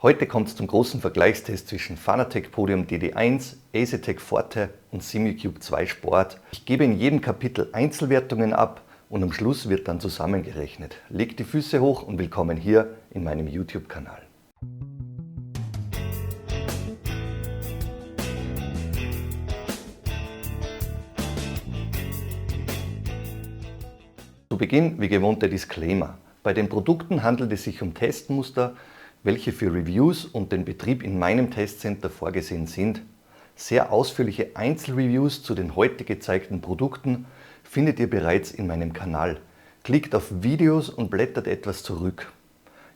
Heute kommt es zum großen Vergleichstest zwischen Fanatec Podium DD1, Asetek Forte und SimiCube 2 Sport. Ich gebe in jedem Kapitel Einzelwertungen ab und am Schluss wird dann zusammengerechnet. Legt die Füße hoch und willkommen hier in meinem YouTube-Kanal. Zu Beginn wie gewohnt der Disclaimer. Bei den Produkten handelt es sich um Testmuster, welche für Reviews und den Betrieb in meinem Testcenter vorgesehen sind. Sehr ausführliche Einzelreviews zu den heute gezeigten Produkten findet ihr bereits in meinem Kanal. Klickt auf Videos und blättert etwas zurück.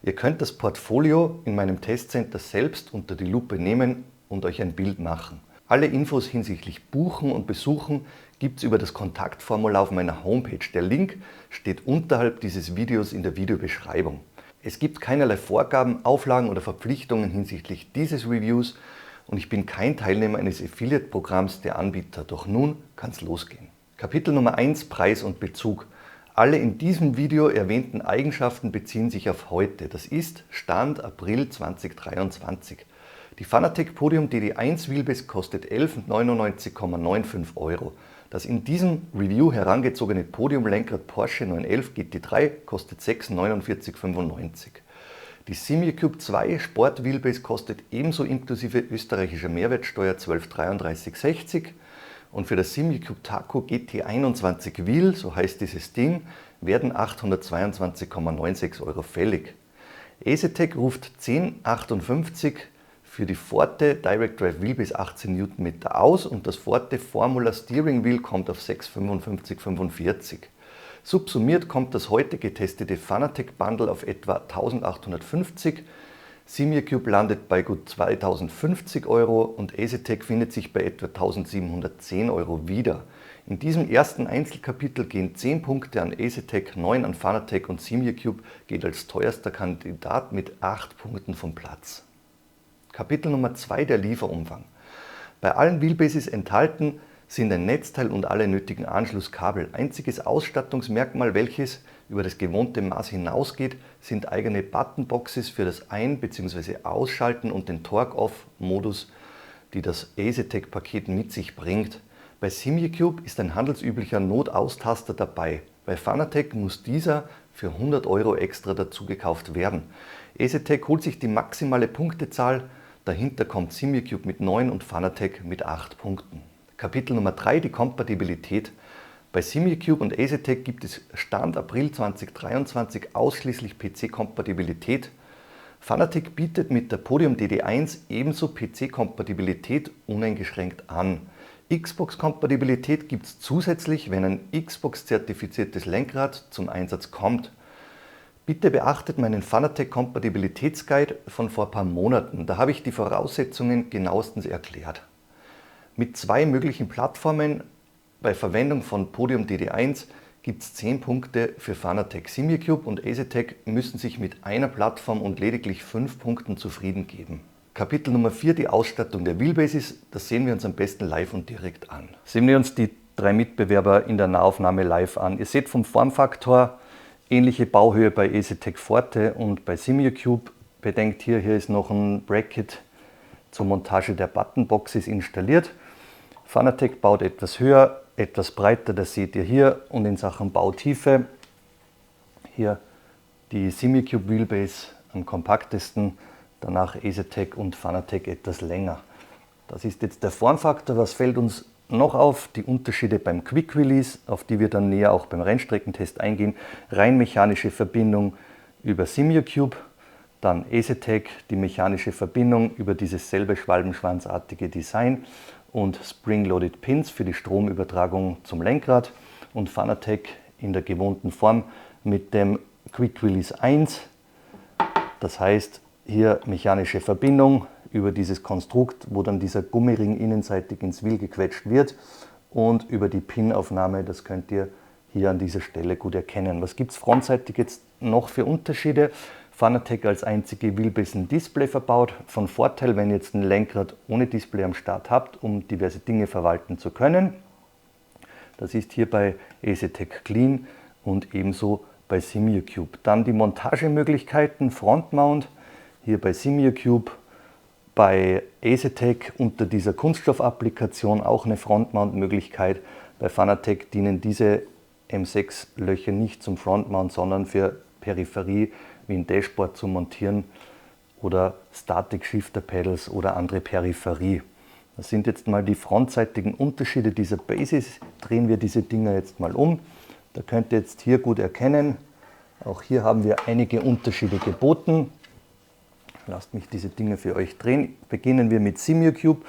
Ihr könnt das Portfolio in meinem Testcenter selbst unter die Lupe nehmen und euch ein Bild machen. Alle Infos hinsichtlich Buchen und Besuchen gibt es über das Kontaktformular auf meiner Homepage. Der Link steht unterhalb dieses Videos in der Videobeschreibung. Es gibt keinerlei Vorgaben, Auflagen oder Verpflichtungen hinsichtlich dieses Reviews und ich bin kein Teilnehmer eines Affiliate-Programms der Anbieter. Doch nun kann es losgehen. Kapitel Nummer 1: Preis und Bezug. Alle in diesem Video erwähnten Eigenschaften beziehen sich auf heute. Das ist Stand April 2023. Die Fanatec Podium DD1 Wheelbase kostet 1199,95 €. Das in diesem Review herangezogene Podiumlenkrad Porsche 911 GT3 kostet 649,95 €. Die SimiCube 2 Sport Wheelbase kostet ebenso inklusive österreichischer Mehrwertsteuer 1233,60 € und für das SimiCube Taco GT21 Wheel, so heißt dieses Ding, werden 822,96 € fällig. Asetek ruft 1058 für die Forte Direct Drive Wheelbase 18 Nm aus und das Forte Formula Steering Wheel kommt auf 655,45 €. Subsumiert kommt das heute getestete Fanatec Bundle auf etwa 1850 €, SimiCube landet bei gut 2050 € und Asetek findet sich bei etwa 1710 € wieder. In diesem ersten Einzelkapitel gehen 10 Punkte an Asetek, 9 an Fanatec und SimiCube geht als teuerster Kandidat mit 8 Punkten vom Platz. Kapitel Nummer 2: Der Lieferumfang. Bei allen Wheelbases enthalten sind ein Netzteil und alle nötigen Anschlusskabel. Einziges Ausstattungsmerkmal, welches über das gewohnte Maß hinausgeht, sind eigene Buttonboxes für das Ein- bzw. Ausschalten und den Torque-Off-Modus, die das Asetek-Paket mit sich bringt. Bei SimiCube ist ein handelsüblicher Notaustaster dabei. Bei Fanatec muss dieser für 100 € extra dazu gekauft werden. Asetek holt sich die maximale Punktezahl, dahinter kommt SimiCube mit 9 und Fanatec mit 8 Punkten. Kapitel Nummer 3: Die Kompatibilität. Bei SimiCube und Asetek gibt es Stand April 2023 ausschließlich PC-Kompatibilität. Fanatec bietet mit der Podium DD1 ebenso PC-Kompatibilität uneingeschränkt an. Xbox-Kompatibilität gibt es zusätzlich, wenn ein Xbox-zertifiziertes Lenkrad zum Einsatz kommt. Bitte beachtet meinen Fanatec-Kompatibilitätsguide von vor ein paar Monaten. Da habe ich die Voraussetzungen genauestens erklärt. Mit 2 möglichen Plattformen bei Verwendung von Podium DD1 gibt es 10 Punkte für Fanatec. SimiCube und Asetek müssen sich mit einer Plattform und lediglich 5 Punkten zufrieden geben. Kapitel Nummer 4: Die Ausstattung der Wheelbases. Das sehen wir uns am besten live und direkt an. Sehen wir uns die 3 Mitbewerber in der Nahaufnahme live an. Ihr seht vom Formfaktor ähnliche Bauhöhe bei Asetek Forte und bei SimiCube. Bedenkt hier ist noch ein Bracket zur Montage der Buttonboxes installiert. Fanatec baut etwas höher, etwas breiter, das seht ihr hier. Und in Sachen Bautiefe hier die SimiCube Wheelbase am kompaktesten, danach Asetek und Fanatec etwas länger. Das ist jetzt der Formfaktor. Was fällt uns noch auf? Die Unterschiede beim Quick Release, auf die wir dann näher auch beim Rennstreckentest eingehen. Rein mechanische Verbindung über SimiCube, dann Asetek, die mechanische Verbindung über dieses selbe schwalbenschwanzartige Design und Spring-Loaded Pins für die Stromübertragung zum Lenkrad und Fanatec in der gewohnten Form mit dem Quick Release 1. Das heißt, hier mechanische Verbindung über dieses Konstrukt, wo dann dieser Gummiring innenseitig ins Wheel gequetscht wird und über die Pinaufnahme, das könnt ihr hier an dieser Stelle gut erkennen. Was gibt es frontseitig jetzt noch für Unterschiede? Fanatec als einzige Wheelbase ein Display verbaut. Von Vorteil, wenn ihr jetzt ein Lenkrad ohne Display am Start habt, um diverse Dinge verwalten zu können. Das ist hier bei Asetek Clean und ebenso bei SimiCube. Dann die Montagemöglichkeiten, Frontmount. hier bei SimiaCube, bei Asetek unter dieser Kunststoffapplikation auch eine Frontmount-Möglichkeit. Bei Fanatec dienen diese M6-Löcher nicht zum Frontmount, sondern für Peripherie wie ein Dashboard zu montieren oder Static Shifter Pedals oder andere Peripherie. Das sind jetzt mal die frontseitigen Unterschiede dieser Bases. Drehen wir diese Dinger jetzt mal um. Da könnt ihr jetzt hier gut erkennen, auch hier haben wir einige Unterschiede geboten. Lasst mich diese Dinge für euch drehen. Beginnen wir mit SimiaCube.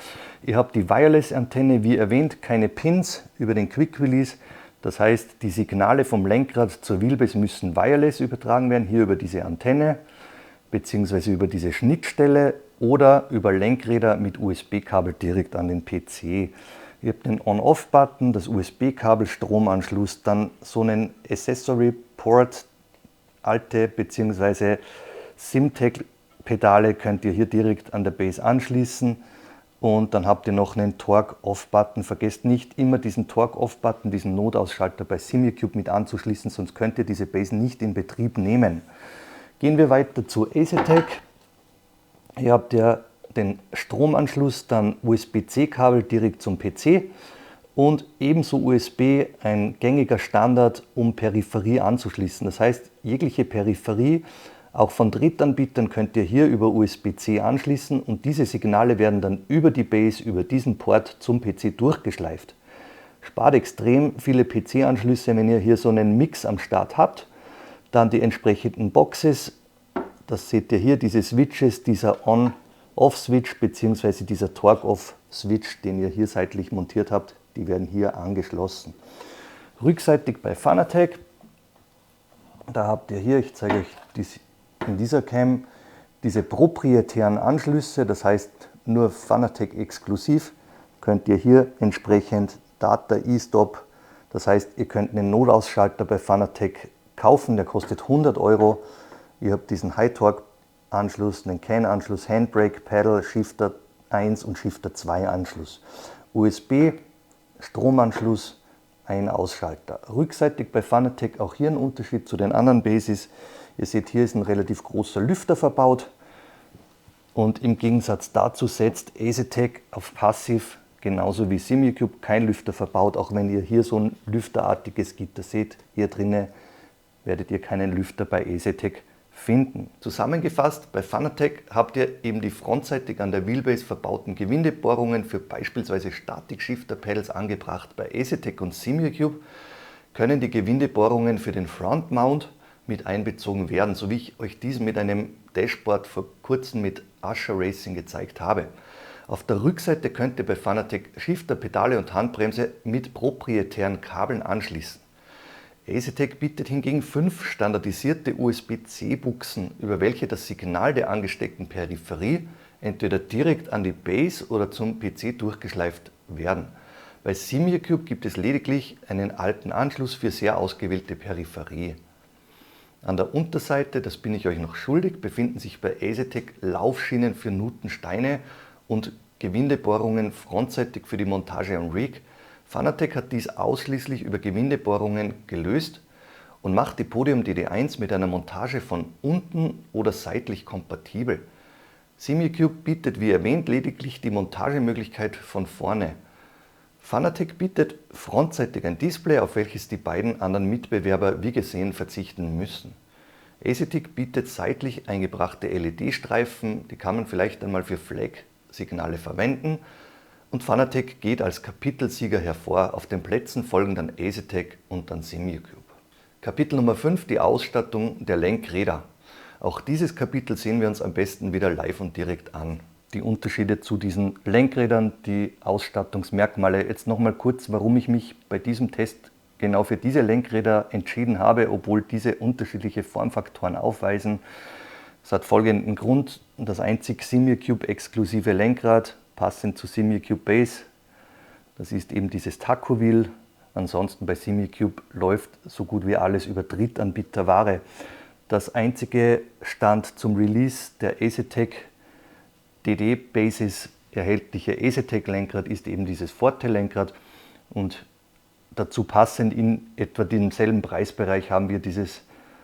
Ihr habt die Wireless-Antenne, wie erwähnt, keine Pins über den Quick Release. Das heißt, die Signale vom Lenkrad zur Wheelbase müssen wireless übertragen werden, hier über diese Antenne bzw. über diese Schnittstelle oder über Lenkräder mit USB-Kabel direkt an den PC. Ihr habt den On-Off-Button, das USB-Kabel, Stromanschluss, dann so einen Accessory-Port, alte bzw. Simtech-Pedale könnt ihr hier direkt an der Base anschließen. Und dann habt ihr noch einen Torque-Off-Button. Vergesst nicht immer diesen Torque-Off-Button, diesen Notausschalter bei SimiaCube mit anzuschließen, sonst könnt ihr diese Base nicht in Betrieb nehmen. Gehen wir weiter zu Asetek. Hier habt ihr den Stromanschluss, dann USB-C-Kabel direkt zum PC und ebenso USB, ein gängiger Standard, um Peripherie anzuschließen. Das heißt, jegliche Peripherie, auch von Drittanbietern, könnt ihr hier über USB-C anschließen und diese Signale werden dann über die Base, über diesen Port zum PC durchgeschleift. Spart extrem viele PC-Anschlüsse, wenn ihr hier so einen Mix am Start habt. Dann die entsprechenden Boxes, das seht ihr hier, diese Switches, dieser On-Off-Switch bzw. dieser Torque-Off-Switch, den ihr hier seitlich montiert habt, die werden hier angeschlossen. Rückseitig bei Fanatec, da habt ihr hier, ich zeige euch in dieser Cam, diese proprietären Anschlüsse, das heißt nur Fanatec exklusiv, könnt ihr hier entsprechend Data E-Stop, das heißt ihr könnt einen Notausschalter bei Fanatec kaufen, der kostet 100 €. Ihr habt diesen High-Torque-Anschluss, einen CAN-Anschluss, Handbrake, Pedal, Shifter 1 und Shifter 2 Anschluss. USB, Stromanschluss, ein Ausschalter. Rückseitig bei Fanatec auch hier ein Unterschied zu den anderen Bases. Ihr seht, hier ist ein relativ großer Lüfter verbaut und im Gegensatz dazu setzt Asetek auf Passiv, genauso wie SimiaCube, kein Lüfter verbaut. Auch wenn ihr hier so ein lüfterartiges Gitter seht, hier drinnen werdet ihr keinen Lüfter bei Asetek finden. Zusammengefasst, bei Fanatec habt ihr eben die frontseitig an der Wheelbase verbauten Gewindebohrungen für beispielsweise Static Shifter Pedals angebracht. Bei Asetek und SimiaCube können die Gewindebohrungen für den Front Mount mit einbezogen werden, so wie ich euch diesen mit einem Dashboard vor kurzem mit Usher Racing gezeigt habe. Auf der Rückseite könnt ihr bei Fanatec Shifter, Pedale und Handbremse mit proprietären Kabeln anschließen. Asetek bietet hingegen 5 standardisierte USB-C-Buchsen, über welche das Signal der angesteckten Peripherie entweder direkt an die Base oder zum PC durchgeschleift werden. Bei SimiaCube gibt es lediglich einen alten Anschluss für sehr ausgewählte Peripherie. An der Unterseite, das bin ich euch noch schuldig, befinden sich bei Asetek Laufschienen für Nutensteine und Gewindebohrungen frontseitig für die Montage am Rig. Fanatec hat dies ausschließlich über Gewindebohrungen gelöst und macht die Podium DD1 mit einer Montage von unten oder seitlich kompatibel. SimiaCube bietet wie erwähnt lediglich die Montagemöglichkeit von vorne. Fanatec bietet frontseitig ein Display, auf welches die beiden anderen Mitbewerber wie gesehen verzichten müssen. Asetek bietet seitlich eingebrachte LED-Streifen, die kann man vielleicht einmal für Flag-Signale verwenden. Und Fanatec geht als Kapitelsieger hervor. Auf den Plätzen folgen dann Asetek und dann SimiaCube. Kapitel Nummer 5, die Ausstattung der Lenkräder. Auch dieses Kapitel sehen wir uns am besten wieder live und direkt an. Die Unterschiede zu diesen Lenkrädern, die Ausstattungsmerkmale. Jetzt nochmal kurz, warum ich mich bei diesem Test genau für diese Lenkräder entschieden habe, obwohl diese unterschiedliche Formfaktoren aufweisen. Es hat folgenden Grund: Das einzig SimiaCube exklusive Lenkrad, passend zu SimiaCube Base, das ist eben dieses Taco Wheel. Ansonsten bei SimiaCube läuft so gut wie alles über Drittanbieterware. Das einzige Stand zum Release der Asetek DD Basis erhältliche Asetek Lenkrad ist eben dieses Forte-Lenkrad und dazu passend in etwa demselben Preisbereich haben wir dieses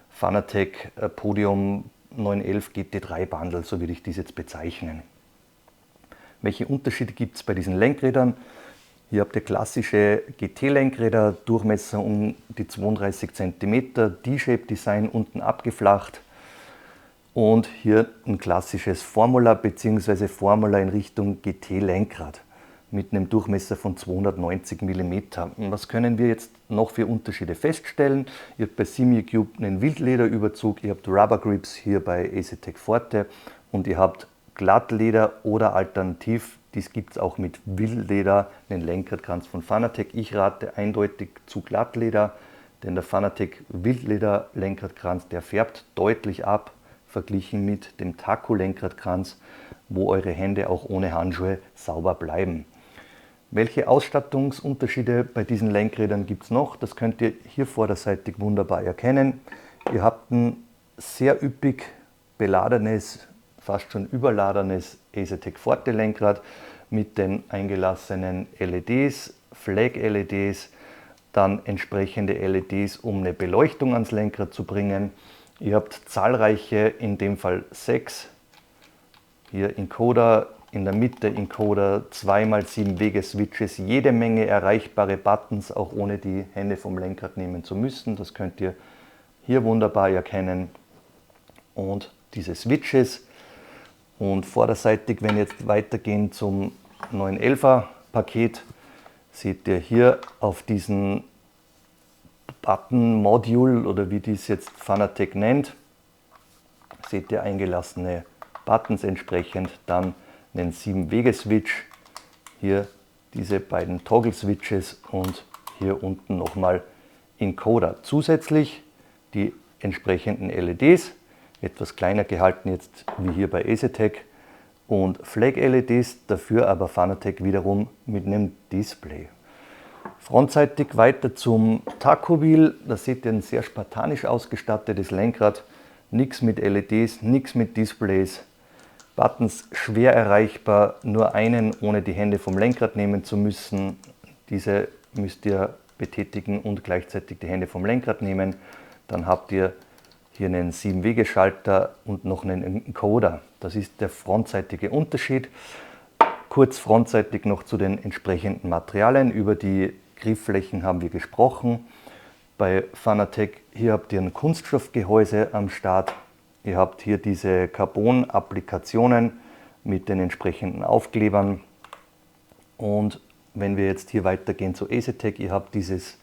Fanatec Podium 911 GT3 Bundle, so würde ich dies jetzt bezeichnen. Welche Unterschiede gibt es bei diesen Lenkrädern? Hier habt ihr klassische GT-Lenkräder, Durchmesser um die 32 cm, D-Shape Design, unten abgeflacht. Und hier ein klassisches Formula bzw. Formula in Richtung GT-Lenkrad mit einem Durchmesser von 290 mm. Was können wir jetzt noch für Unterschiede feststellen? Ihr habt bei Simucube einen Wildlederüberzug, ihr habt Rubber Grips hier bei EasyTech Forte und ihr habt Glattleder oder alternativ, dies gibt es auch mit Wildleder, einen Lenkradkranz von Fanatec. Ich rate eindeutig zu Glattleder, denn der Fanatec Wildleder Lenkradkranz, der färbt deutlich ab, verglichen mit dem Taco Lenkradkranz, wo eure Hände auch ohne Handschuhe sauber bleiben. Welche Ausstattungsunterschiede bei diesen Lenkrädern gibt es noch? Das könnt ihr hier vorderseitig wunderbar erkennen. Ihr habt ein sehr üppig beladenes, fast schon überladenes EasyTech Forte Lenkrad mit den eingelassenen LEDs, Flag-LEDs, dann entsprechende LEDs, um eine Beleuchtung ans Lenkrad zu bringen. Ihr habt zahlreiche, in dem Fall 6, hier Encoder, in der Mitte Encoder, 2x7 Wege-Switches, jede Menge erreichbare Buttons, auch ohne die Hände vom Lenkrad nehmen zu müssen. Das könnt ihr hier wunderbar erkennen. Und diese Switches. Und vorderseitig, wenn wir jetzt weitergehen zum 911er Paket, seht ihr hier auf diesen Button Module oder wie dies jetzt Fanatec nennt, seht ihr eingelassene Buttons entsprechend, dann einen 7-Wege-Switch, hier diese beiden Toggle-Switches und hier unten nochmal Encoder. Zusätzlich die entsprechenden LEDs, etwas kleiner gehalten jetzt wie hier bei EasyTech, und Flag-LEDs, dafür aber Fanatec wiederum mit einem Display. Frontseitig weiter zum Taco Wheel, da seht ihr ein sehr spartanisch ausgestattetes Lenkrad, nichts mit LEDs, nichts mit Displays, Buttons schwer erreichbar, nur einen ohne die Hände vom Lenkrad nehmen zu müssen. Diese müsst ihr betätigen und gleichzeitig die Hände vom Lenkrad nehmen. Dann habt ihr hier einen 7-Wege-Schalter und noch einen Encoder. Das ist der frontseitige Unterschied. Kurz frontseitig noch zu den entsprechenden Materialien. Über die Griffflächen haben wir gesprochen. Bei Fanatec, hier habt ihr ein Kunststoffgehäuse am Start. Ihr habt hier diese Carbon-Applikationen mit den entsprechenden Aufklebern. Und wenn wir jetzt hier weitergehen zu EasyTech, ihr habt dieses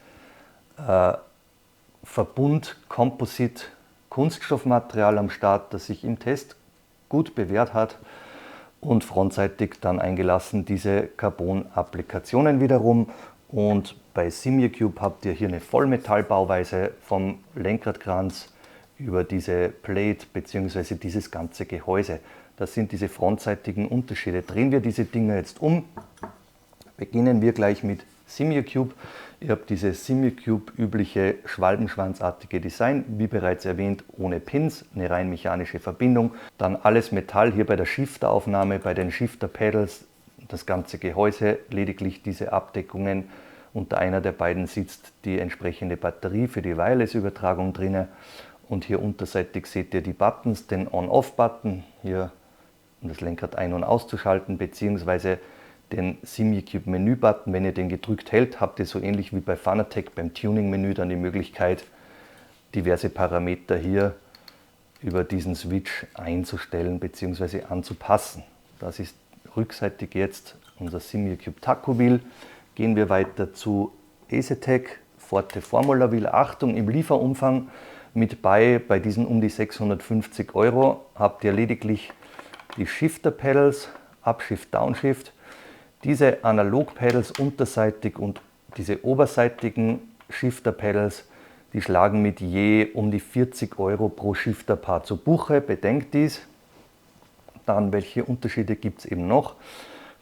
Verbund-Composite-Kunststoffmaterial am Start, das sich im Test gut bewährt hat. Und frontseitig dann eingelassen diese Carbon-Applikationen wiederum. Und bei Simucube habt ihr hier eine Vollmetallbauweise vom Lenkradkranz über diese Plate bzw. dieses ganze Gehäuse. Das sind diese frontseitigen Unterschiede. Drehen wir diese Dinger jetzt um, beginnen wir gleich mit Simucube. Ihr habt dieses Simucube übliche schwalbenschwanzartige Design, wie bereits erwähnt, ohne Pins, eine rein mechanische Verbindung. Dann alles Metall hier bei der Shifteraufnahme, bei den Shifter-Pedals, das ganze Gehäuse, lediglich diese Abdeckungen. Unter einer der beiden sitzt die entsprechende Batterie für die Wireless-Übertragung drin. Und hier unterseitig seht ihr die Buttons, den On-Off-Button, hier um das Lenkrad ein- und auszuschalten, beziehungsweise den Simucube Menü-Button. Wenn ihr den gedrückt hält, habt ihr so ähnlich wie bei Fanatec beim Tuning-Menü dann die Möglichkeit, diverse Parameter hier über diesen Switch einzustellen bzw. anzupassen. Das ist rückseitig jetzt unser Simucube Taco Wheel. Gehen wir weiter zu EasyTech Forte Formula Wheel. Achtung, im Lieferumfang mit bei diesen um die 650 € habt ihr lediglich die Shifter Pedals, Upshift, Downshift. Diese Analog-Pedals unterseitig und diese oberseitigen Shifter-Pedals, die schlagen mit je um die 40 € pro Shifter-Paar zu Buche. Bedenkt dies. Dann, welche Unterschiede gibt es eben noch?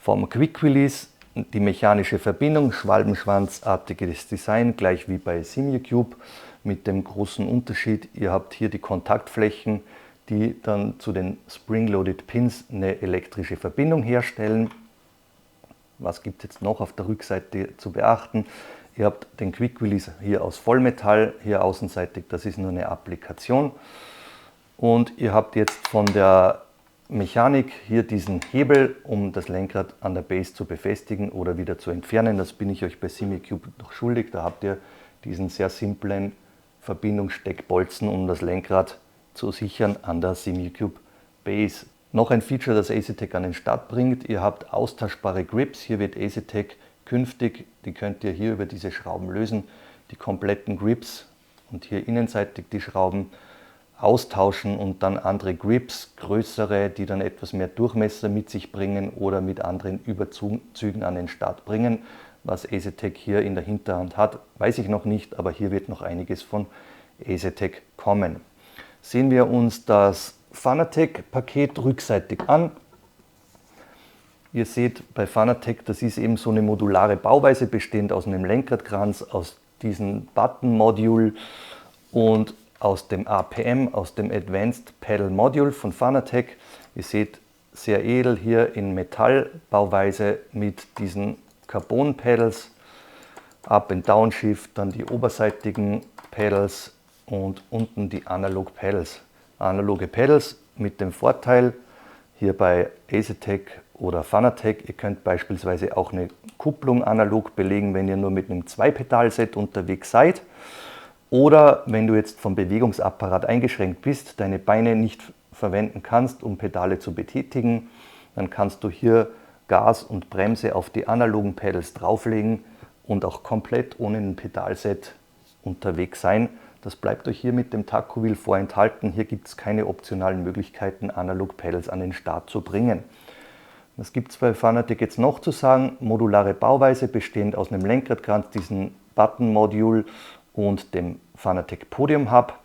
Vom Quick Release, die mechanische Verbindung, schwalbenschwanzartiges Design, gleich wie bei Simucube, mit dem großen Unterschied, ihr habt hier die Kontaktflächen, die dann zu den Spring-Loaded Pins eine elektrische Verbindung herstellen. Was gibt es jetzt noch auf der Rückseite zu beachten? Ihr habt den Quick Release hier aus Vollmetall, hier außenseitig, das ist nur eine Applikation. Und ihr habt jetzt von der Mechanik hier diesen Hebel, um das Lenkrad an der Base zu befestigen oder wieder zu entfernen. Das bin ich euch bei SimiCube noch schuldig. Da habt ihr diesen sehr simplen Verbindungssteckbolzen, um das Lenkrad zu sichern an der SimiCube Base. Noch ein Feature, das Asetek an den Start bringt. Ihr habt austauschbare Grips. Hier wird Asetek künftig, die könnt ihr hier über diese Schrauben lösen, die kompletten Grips und hier innenseitig die Schrauben austauschen und dann andere Grips, größere, die dann etwas mehr Durchmesser mit sich bringen oder mit anderen Überzügen an den Start bringen. Was Asetek hier in der Hinterhand hat, weiß ich noch nicht, aber hier wird noch einiges von Asetek kommen. Sehen wir uns das Fanatec-Paket rückseitig an. Ihr seht bei Fanatec, das ist eben so eine modulare Bauweise, bestehend aus einem Lenkradkranz, aus diesem Button-Module und aus dem APM, aus dem Advanced Pedal Module von Fanatec. Ihr seht, sehr edel hier in Metallbauweise mit diesen Carbon-Pedals, Up- and Downshift, dann die oberseitigen Pedals und unten die Analog-Pedals. Analoge Pedals mit dem Vorteil, hier bei Asetek oder Fanatec, ihr könnt beispielsweise auch eine Kupplung analog belegen, wenn ihr nur mit einem Zwei-Pedal-Set unterwegs seid. Oder wenn du jetzt vom Bewegungsapparat eingeschränkt bist, deine Beine nicht verwenden kannst, um Pedale zu betätigen, dann kannst du hier Gas und Bremse auf die analogen Pedals drauflegen und auch komplett ohne ein Pedalset unterwegs sein. Das bleibt euch hier mit dem Taco-Wheel vorenthalten. Hier gibt es keine optionalen Möglichkeiten, Analog-Pedals an den Start zu bringen. Was gibt es bei Fanatec jetzt noch zu sagen? Modulare Bauweise, bestehend aus einem Lenkradkranz, diesem Button-Module und dem Fanatec Podium Hub,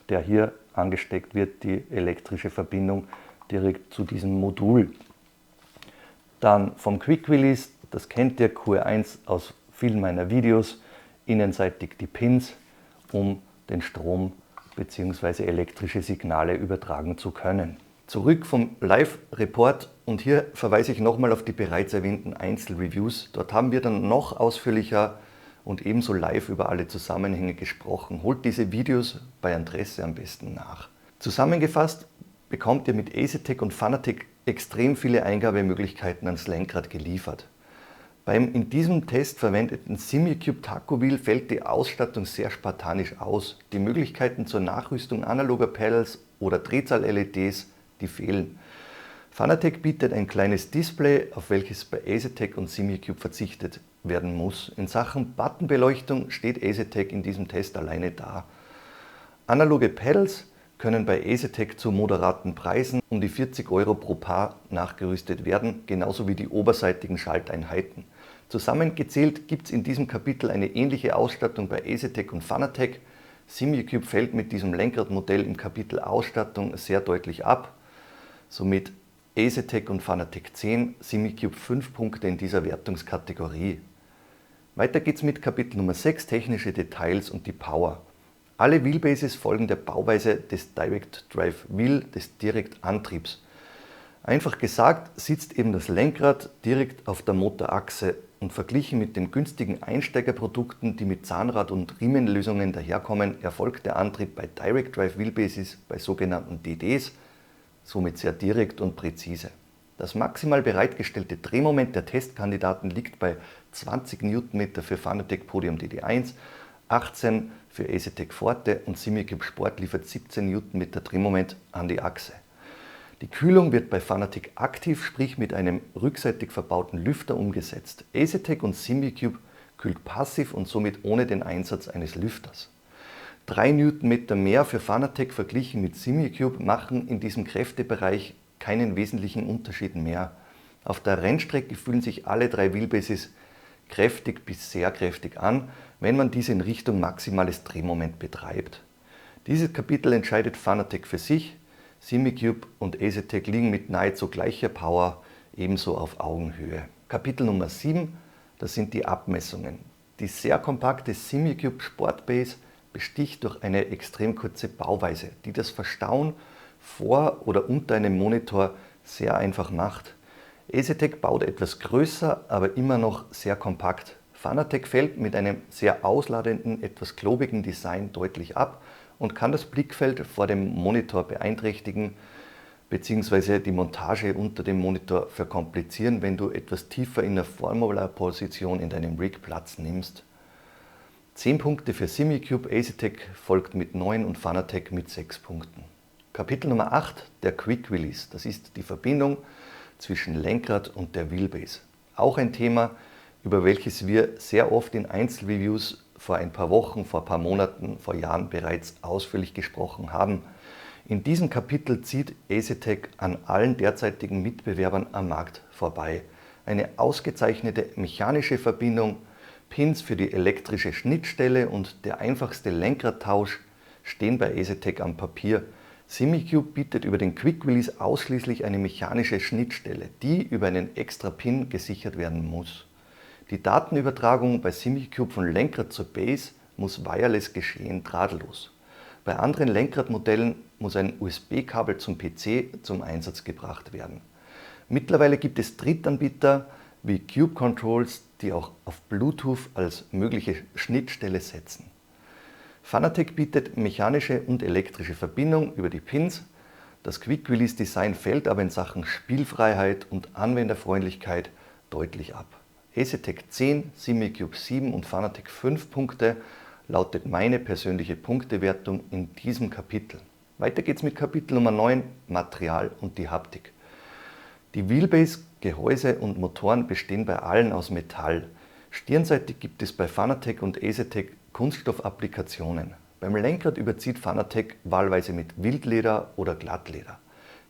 der hier angesteckt wird, die elektrische Verbindung direkt zu diesem Modul. Dann vom Quick Release, das kennt ihr, QR1 aus vielen meiner Videos, innenseitig die Pins, um den Strom bzw. elektrische Signale übertragen zu können. Zurück vom Live-Report und hier verweise ich nochmal auf die bereits erwähnten Einzelreviews. Dort haben wir dann noch ausführlicher und ebenso live über alle Zusammenhänge gesprochen. Holt diese Videos bei Interesse am besten nach. Zusammengefasst bekommt ihr mit Asetek und Fanatec extrem viele Eingabemöglichkeiten ans Lenkrad geliefert. Beim in diesem Test verwendeten SimiCube Taco Wheel fällt die Ausstattung sehr spartanisch aus. Die Möglichkeiten zur Nachrüstung analoger Pedals oder Drehzahl-LEDs, die fehlen. Fanatec bietet ein kleines Display, auf welches bei Asetek und SimiCube verzichtet werden muss. In Sachen Buttonbeleuchtung steht Asetek in diesem Test alleine da. Analoge Pedals können bei Asetek zu moderaten Preisen um die 40 € pro Paar nachgerüstet werden, genauso wie die oberseitigen Schalteinheiten. Zusammengezählt gibt es in diesem Kapitel eine ähnliche Ausstattung bei Asetek und Fanatec. SimiCube fällt mit diesem Lenkradmodell im Kapitel Ausstattung sehr deutlich ab. Somit Asetek und Fanatec 10, SimiCube 5 Punkte in dieser Wertungskategorie. Weiter geht's mit Kapitel Nummer 6, technische Details und die Power. Alle Wheelbases folgen der Bauweise des Direct Drive Wheel, des Direktantriebs. Einfach gesagt sitzt eben das Lenkrad direkt auf der Motorachse und verglichen mit den günstigen Einsteigerprodukten, die mit Zahnrad- und Riemenlösungen daherkommen, erfolgt der Antrieb bei Direct Drive Wheelbases bei sogenannten DDs somit sehr direkt und präzise. Das maximal bereitgestellte Drehmoment der Testkandidaten liegt bei 20 Nm für Fanatec Podium DD1, 18 für Asetek Forte und SimiCube Sport liefert 17 Nm Drehmoment an die Achse. Die Kühlung wird bei Fanatec aktiv, sprich mit einem rückseitig verbauten Lüfter umgesetzt. Asetek und SimiCube kühlt passiv und somit ohne den Einsatz eines Lüfters. 3 Nm mehr für Fanatec verglichen mit SimiCube machen in diesem Kräftebereich keinen wesentlichen Unterschied mehr. Auf der Rennstrecke fühlen sich alle 3 Wheelbases kräftig bis sehr kräftig an, wenn man diese in Richtung maximales Drehmoment betreibt. Dieses Kapitel entscheidet Fanatec für sich. SimiCube und Asetek liegen mit nahezu gleicher Power ebenso auf Augenhöhe. Kapitel Nummer 7, das sind die Abmessungen. Die sehr kompakte SimiCube Sportbase besticht durch eine extrem kurze Bauweise, die das Verstauen vor oder unter einem Monitor sehr einfach macht. Asetek baut etwas größer, aber immer noch sehr kompakt. Fanatec fällt mit einem sehr ausladenden, etwas klobigen Design deutlich ab und kann das Blickfeld vor dem Monitor beeinträchtigen bzw. die Montage unter dem Monitor verkomplizieren, wenn du etwas tiefer in der Formularposition in deinem Rig Platz nimmst. 10 Punkte für SimiCube, Asetek folgt mit 9 und Fanatec mit 6 Punkten. Kapitel Nummer 8, der Quick Release. Das ist die Verbindung zwischen Lenkrad und der Wheelbase. Auch ein Thema, über welches wir sehr oft in Einzelreviews vor ein paar Wochen, vor ein paar Monaten, vor Jahren bereits ausführlich gesprochen haben. In diesem Kapitel zieht Asetek an allen derzeitigen Mitbewerbern am Markt vorbei. Eine ausgezeichnete mechanische Verbindung, Pins für die elektrische Schnittstelle und der einfachste Lenkradtausch stehen bei Asetek am Papier. SimiCube bietet über den Quick Release ausschließlich eine mechanische Schnittstelle, die über einen extra Pin gesichert werden muss. Die Datenübertragung bei SimiCube von Lenkrad zur Base muss wireless geschehen, drahtlos. Bei anderen Lenkradmodellen muss ein USB-Kabel zum PC zum Einsatz gebracht werden. Mittlerweile gibt es Drittanbieter wie Cube Controls, die auch auf Bluetooth als mögliche Schnittstelle setzen. Fanatec bietet mechanische und elektrische Verbindung über die Pins. Das Quick Release Design fällt aber in Sachen Spielfreiheit und Anwenderfreundlichkeit deutlich ab. Asetek 10, SimiCube 7 und Fanatec 5 Punkte lautet meine persönliche Punktewertung in diesem Kapitel. Weiter geht's mit Kapitel Nummer 9, Material und die Haptik. Die Wheelbase, Gehäuse und Motoren bestehen bei allen aus Metall. Stirnseitig gibt es bei Fanatec und Asetek Kunststoffapplikationen. Beim Lenkrad überzieht Fanatec wahlweise mit Wildleder oder Glattleder.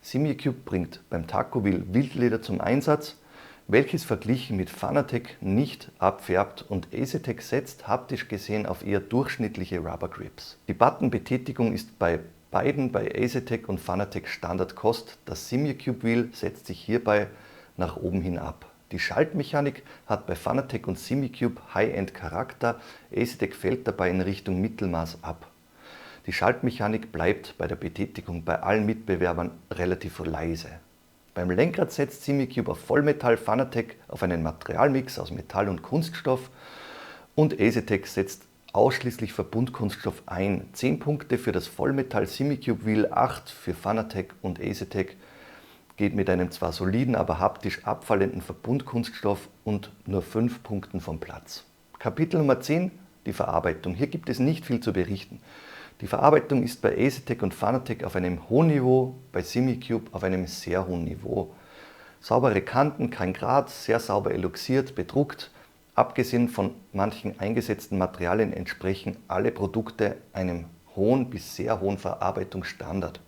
SimiCube bringt beim Taco Wheel Wildleder zum Einsatz, welches verglichen mit Fanatec nicht abfärbt, und Asetek setzt haptisch gesehen auf eher durchschnittliche Rubber Grips. Die Buttonbetätigung ist bei beiden, bei Asetek und Fanatec, Standardkost. Das SimiCube Wheel setzt sich hierbei nach oben hin ab. Die Schaltmechanik hat bei Fanatec und SimiCube High-End-Charakter, Asetek fällt dabei in Richtung Mittelmaß ab. Die Schaltmechanik bleibt bei der Betätigung bei allen Mitbewerbern relativ leise. Beim Lenkrad setzt SimiCube auf Vollmetall, Fanatec auf einen Materialmix aus Metall und Kunststoff und Asetek setzt ausschließlich Verbundkunststoff ein. 10 Punkte für das Vollmetall SimiCube Wheel, 8 für Fanatec und Asetek geht mit einem zwar soliden, aber haptisch abfallenden Verbundkunststoff und nur 5 Punkten vom Platz. Kapitel Nummer 10, die Verarbeitung. Hier gibt es nicht viel zu berichten. Die Verarbeitung ist bei Asetek und Fanatec auf einem hohen Niveau, bei SimiCube auf einem sehr hohen Niveau. Saubere Kanten, kein Grat, sehr sauber eloxiert, bedruckt. Abgesehen von manchen eingesetzten Materialien entsprechen alle Produkte einem hohen bis sehr hohen Verarbeitungsstandard.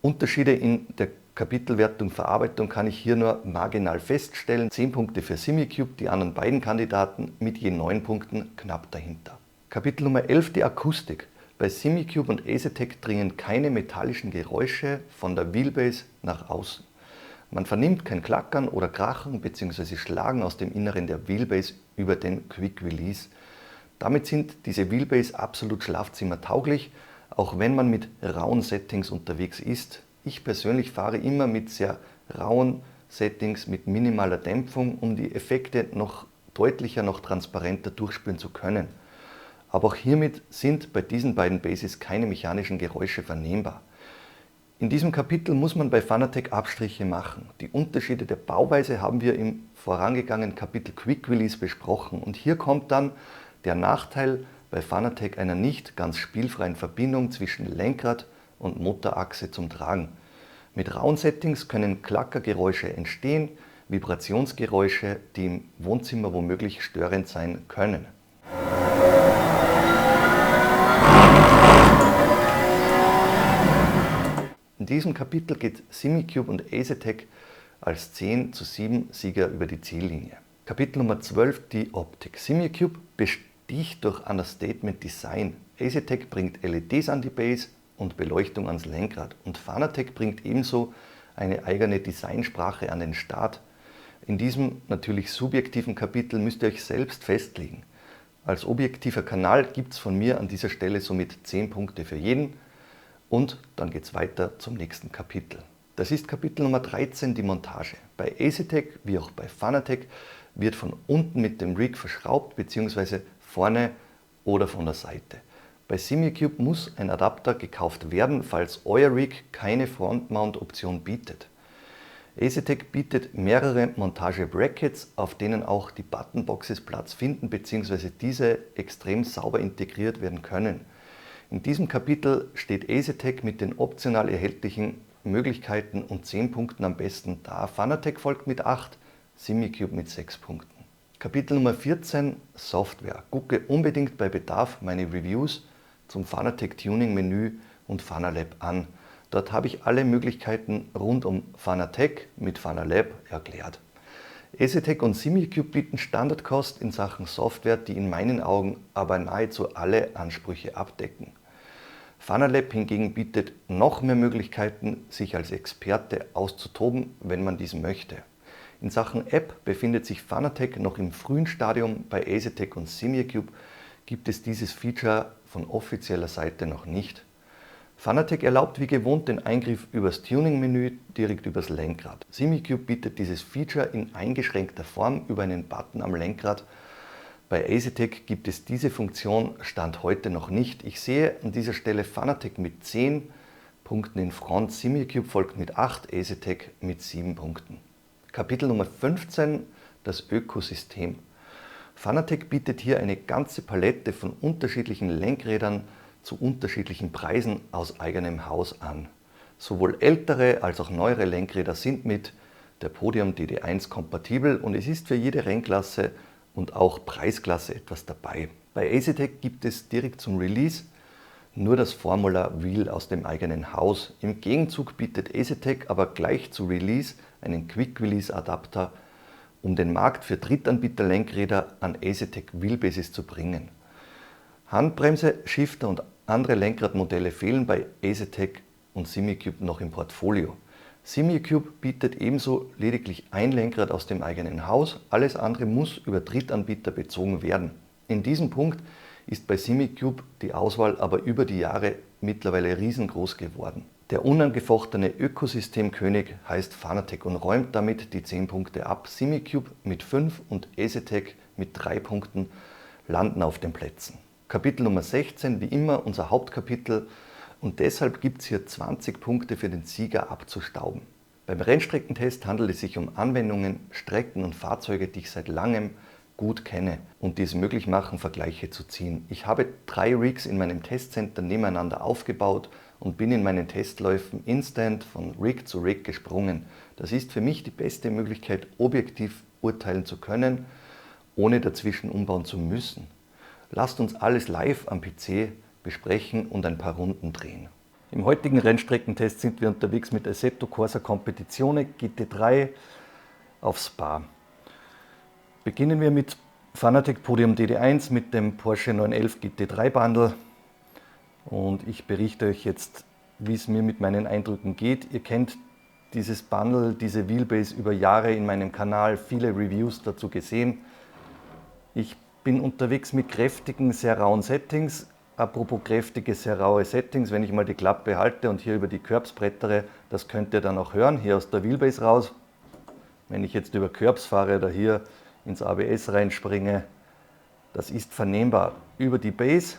Unterschiede in der Kapitelwertung Verarbeitung kann ich hier nur marginal feststellen. 10 Punkte für SimiCube, die anderen beiden Kandidaten mit je 9 Punkten knapp dahinter. Kapitel Nummer 11, die Akustik. Bei SimiCube und Asetek dringen keine metallischen Geräusche von der Wheelbase nach außen. Man vernimmt kein Klackern oder Krachen bzw. Schlagen aus dem Inneren der Wheelbase über den Quick Release. Damit sind diese Wheelbase absolut schlafzimmertauglich, auch wenn man mit rauen Settings unterwegs ist. Ich persönlich fahre immer mit sehr rauen Settings mit minimaler Dämpfung, um die Effekte noch deutlicher, noch transparenter durchspüren zu können. Aber auch hiermit sind bei diesen beiden Bases keine mechanischen Geräusche vernehmbar. In diesem Kapitel muss man bei Fanatec Abstriche machen. Die Unterschiede der Bauweise haben wir im vorangegangenen Kapitel Quick Release besprochen. Und hier kommt dann der Nachteil bei Fanatec einer nicht ganz spielfreien Verbindung zwischen Lenkrad und Motorachse zum Tragen. Mit rauen Settings können Klackergeräusche entstehen, Vibrationsgeräusche, die im Wohnzimmer womöglich störend sein können. In diesem Kapitel geht SimiCube und Asetek als 10:7 Sieger über die Ziellinie. Kapitel Nummer 12, die Optik. SimiCube besticht durch Understatement Design. Asetek bringt LEDs an die Base und Beleuchtung ans Lenkrad. Und Fanatec bringt ebenso eine eigene Designsprache an den Start. In diesem natürlich subjektiven Kapitel müsst ihr euch selbst festlegen. Als objektiver Kanal gibt es von mir an dieser Stelle somit 10 Punkte für jeden. Und dann geht es weiter zum nächsten Kapitel. Das ist Kapitel Nummer 13, die Montage. Bei Asetek wie auch bei Fanatec wird von unten mit dem Rig verschraubt bzw. vorne oder von der Seite. Bei SimiCube muss ein Adapter gekauft werden, falls euer Rig keine Front-Mount-Option bietet. Asetek bietet mehrere Montage-Brackets, auf denen auch die Buttonboxes Platz finden bzw. diese extrem sauber integriert werden können. In diesem Kapitel steht Asetek mit den optional erhältlichen Möglichkeiten und 10 Punkten am besten da. Fanatec folgt mit 8, SimiCube mit 6 Punkten. Kapitel Nummer 14, Software. Gucke unbedingt bei Bedarf meine Reviews zum Fanatec Tuning Menü und Fanalab an. Dort habe ich alle Möglichkeiten rund um Fanatec mit Fanalab erklärt. Asetek und SimiCube bieten Standardkost in Sachen Software, die in meinen Augen aber nahezu alle Ansprüche abdecken. Fanalab hingegen bietet noch mehr Möglichkeiten, sich als Experte auszutoben, wenn man dies möchte. In Sachen App befindet sich Fanatec noch im frühen Stadium, bei Asetek und SimiCube gibt es dieses Feature von offizieller Seite noch nicht. Fanatec erlaubt wie gewohnt den Eingriff übers Tuning-Menü direkt übers Lenkrad. SimiCube bietet dieses Feature in eingeschränkter Form über einen Button am Lenkrad. Bei Asetek gibt es diese Funktion Stand heute noch nicht. Ich sehe an dieser Stelle Fanatec mit 10 Punkten in Front, SimiCube folgt mit 8, Asetek mit 7 Punkten. Kapitel Nummer 15, das Ökosystem. Fanatec bietet hier eine ganze Palette von unterschiedlichen Lenkrädern zu unterschiedlichen Preisen aus eigenem Haus an. Sowohl ältere als auch neuere Lenkräder sind mit der Podium DD1 kompatibel und es ist für jede Rennklasse und auch Preisklasse etwas dabei. Bei Asetek gibt es direkt zum Release nur das Formula Wheel aus dem eigenen Haus. Im Gegenzug bietet Asetek aber gleich zu Release einen Quick Release Adapter, um den Markt für Drittanbieter-Lenkräder an Asetek Wheelbases zu bringen. Handbremse, Shifter und andere Lenkradmodelle fehlen bei Asetek und SimiCube noch im Portfolio. SimiCube bietet ebenso lediglich ein Lenkrad aus dem eigenen Haus, alles andere muss über Drittanbieter bezogen werden. In diesem Punkt ist bei SimiCube die Auswahl aber über die Jahre mittlerweile riesengroß geworden. Der unangefochtene Ökosystemkönig heißt Fanatec und räumt damit die 10 Punkte ab. SimiCube mit 5 und Asetek mit 3 Punkten landen auf den Plätzen. Kapitel Nummer 16, wie immer unser Hauptkapitel, und deshalb gibt es hier 20 Punkte für den Sieger abzustauben. Beim Rennstreckentest handelt es sich um Anwendungen, Strecken und Fahrzeuge, die ich seit langem gut kenne und die es möglich machen, Vergleiche zu ziehen. Ich habe 3 Rigs in meinem Testcenter nebeneinander aufgebaut und bin in meinen Testläufen instant von Rig zu Rig gesprungen. Das ist für mich die beste Möglichkeit, objektiv urteilen zu können, ohne dazwischen umbauen zu müssen. Lasst uns alles live am PC besprechen und ein paar Runden drehen. Im heutigen Rennstreckentest sind wir unterwegs mit Assetto Corsa Competizione GT3 auf Spa. Beginnen wir mit Fanatec Podium DD1 mit dem Porsche 911 GT3 Bundle und ich berichte euch jetzt, wie es mir mit meinen Eindrücken geht. Ihr kennt dieses Bundle, diese Wheelbase über Jahre in meinem Kanal, viele Reviews dazu gesehen. Ich bin unterwegs mit kräftigen, sehr rauen Settings. Apropos kräftige, sehr raue Settings, wenn ich mal die Klappe halte und hier über die Curbs brettere, das könnt ihr dann auch hören, hier aus der Wheelbase raus. Wenn ich jetzt über Curbs fahre oder hier ins ABS reinspringe, das ist vernehmbar über die Base.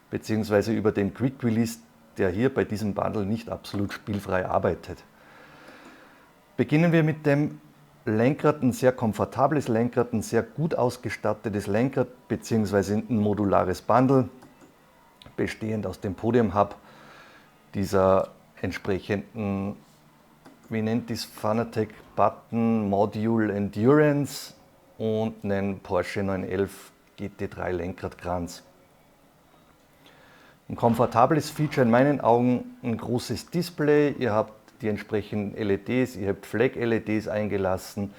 Beziehungsweise über den Quick Release, der hier bei diesem Bundle nicht absolut spielfrei arbeitet. Beginnen wir mit dem Lenkrad, ein sehr komfortables Lenkrad, ein sehr gut ausgestattetes Lenkrad bzw. ein modulares Bundle, bestehend aus dem Podium Hub, dieser entsprechenden, wie nennt dies, Fanatec Button Module Endurance und einen Porsche 911 GT3 Lenkradkranz. Ein komfortables Feature in meinen Augen, ein großes Display, ihr habt die entsprechenden LEDs, ihr habt Flag-LEDs eingelassen,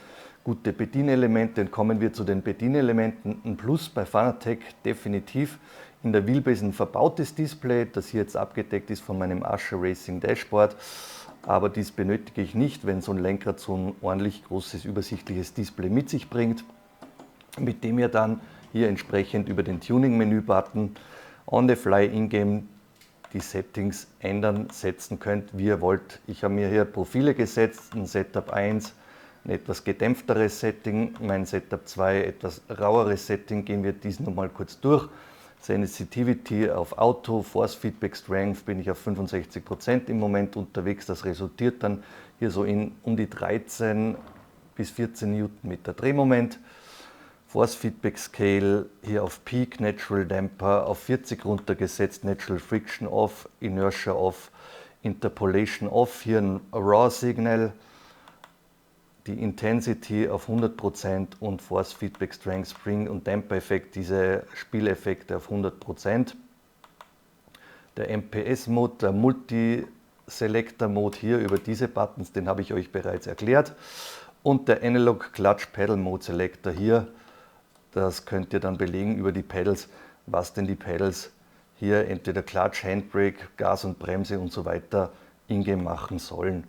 gute Bedienelemente, und kommen wir zu den Bedienelementen. Ein Plus bei Fanatec definitiv in der Wheelbase ein verbautes Display, das hier jetzt abgedeckt ist von meinem Ascher Racing Dashboard, aber dies benötige ich nicht, wenn so ein Lenkrad so ein ordentlich großes, übersichtliches Display mit sich bringt, mit dem ihr dann hier entsprechend über den Tuning-Menü-Button on the fly in-game die Settings ändern, setzen könnt, wie ihr wollt. Ich habe mir hier Profile gesetzt, ein Setup 1, ein etwas gedämpfteres Setting, mein Setup 2 etwas raueres Setting, gehen wir dies nochmal kurz durch. Sensitivity auf Auto, Force Feedback Strength bin ich auf 65% im Moment unterwegs. Das resultiert dann hier so in um die 13 bis 14 Newtonmeter Drehmoment. Force Feedback Scale hier auf Peak, Natural Damper auf 40 runtergesetzt, Natural Friction off, Inertia off, Interpolation off, hier ein Raw Signal, die Intensity auf 100% und Force Feedback Strength, Spring und Damper Effekt, diese Spieleffekte auf 100%. Der MPS-Mode, der Multi-Selector-Mode hier über diese Buttons, den habe ich euch bereits erklärt. Und der Analog Clutch Pedal Mode Selector hier, das könnt ihr dann belegen über die Pedals, was denn die Pedals hier entweder Clutch, Handbrake, Gas und Bremse und so weiter in-game machen sollen.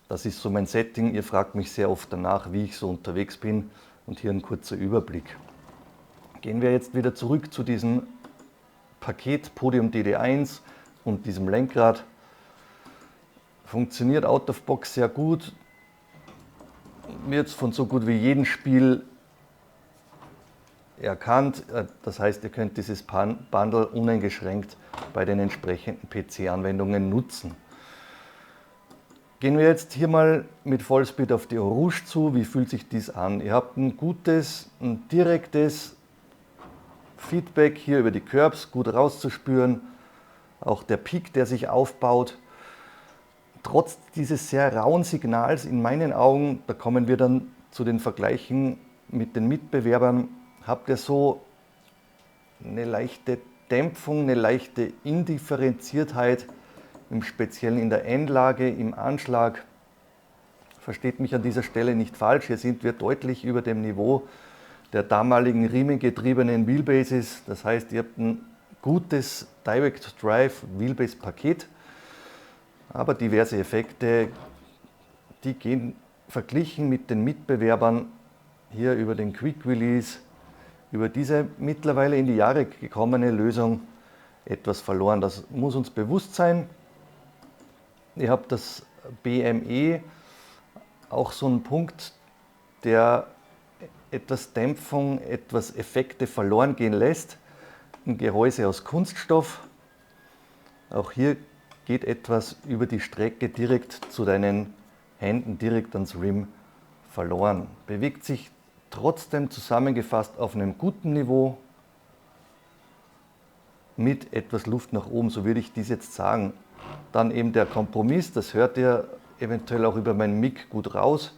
Das ist so mein Setting. Ihr fragt mich sehr oft danach, wie ich so unterwegs bin, und hier ein kurzer Überblick. Gehen wir jetzt wieder zurück zu diesem Paket Podium DD1 und diesem Lenkrad. Funktioniert out of box sehr gut. Wird von so gut wie jedem Spiel erkannt. Das heißt, ihr könnt dieses Bundle uneingeschränkt bei den entsprechenden PC-Anwendungen nutzen. Gehen wir jetzt hier mal mit Vollspeed auf die Eau Rouge zu. Wie fühlt sich dies an? Ihr habt ein gutes, ein direktes Feedback hier über die Curbs, gut rauszuspüren. Auch der Peak, der sich aufbaut. Trotz dieses sehr rauen Signals, in meinen Augen, da kommen wir dann zu den Vergleichen mit den Mitbewerbern, habt ihr so eine leichte Dämpfung, eine leichte Indifferenziertheit, im Speziellen in der Endlage, im Anschlag. Versteht mich an dieser Stelle nicht falsch, hier sind wir deutlich über dem Niveau der damaligen riemengetriebenen Wheelbases. Das heißt, ihr habt ein gutes Direct Drive Wheelbase Paket, aber diverse Effekte, die gehen verglichen mit den Mitbewerbern hier über den Quick Release, über diese mittlerweile in die Jahre gekommene Lösung etwas verloren. Das muss uns bewusst sein. Ihr habt das BME, auch so ein Punkt, der etwas Dämpfung, etwas Effekte verloren gehen lässt. Ein Gehäuse aus Kunststoff. Auch hier geht etwas über die Strecke direkt zu deinen Händen, direkt ans Rim verloren. Bewegt sich trotzdem zusammengefasst auf einem guten Niveau mit etwas Luft nach oben, so würde ich dies jetzt sagen. Dann eben der Kompromiss, das hört ihr eventuell auch über mein Mic gut raus.